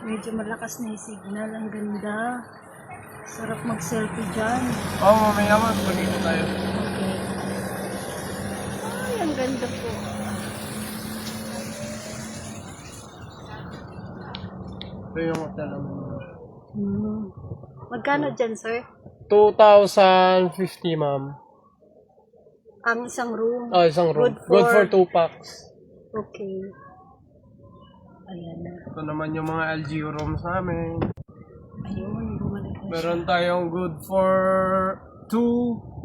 Medyo malakas na yung signal. Ang ganda. Sarap mag-selfie dyan. Oo, mamaya naman. Magiging tayo. Okay. Ay, ang ganda po. Ito yung hotel namin. Magkano dyan, sir? 2,050, ma'am. Ang isang room. Oh, isang room. Good for 2 packs. Okay. Ayan na. Ito naman yung mga LG rooms namin. Ayun, bumalik na siya. Meron tayong good for 2,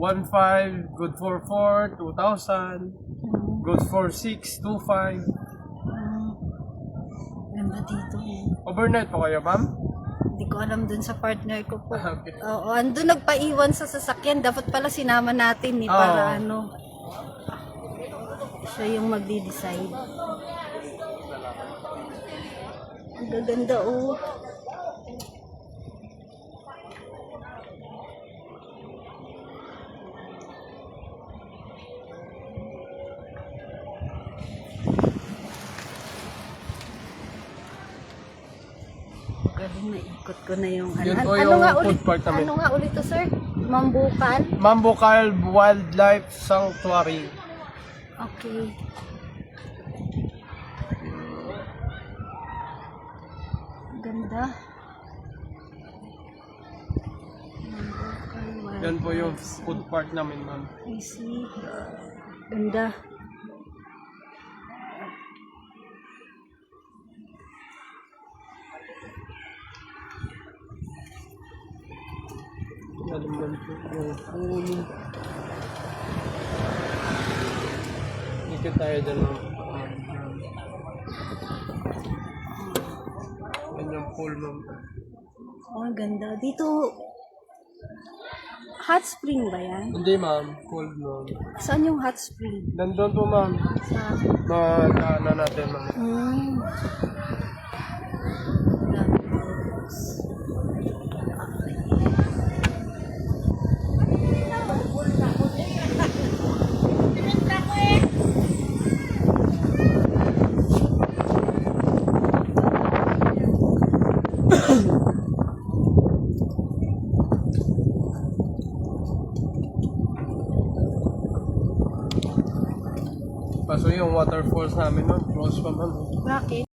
1,500, good for 4, 2,000, good for 6, 2,500. Ganda dito eh. Overnight po kayo, ma'am? Hindi ko alam dun sa partner ko po. Okay. Oo, andun nagpaiwan sa sasakyan. Dapat pala sinama natin eh, para ano. Siya yung magdi-decide. Ang gaganda oh. Galing na ikot ko na yung Yun po ano yung nga food ulit? park namin. Ano nga ulit to, sir? Mambukal? Mambukal Wildlife Sanctuary. Okay. Ganda. Mambukal Yan po yung Wildlife food park namin, ma'am. I see. Ganda. Yan naman po yung pool. Ikot tayo dyan, ma'am. Yan yung pool, ma'am. Oh, ang ganda. Dito, hot spring ba yan? Hindi, ma'am. Pool, ma'am. Saan yung hot spring? Nandun po, ma'am. Sa... Madaanan natin, ma'am. Paso yung waterfalls namin, ma'am. Close pa, ma'am. Bakit?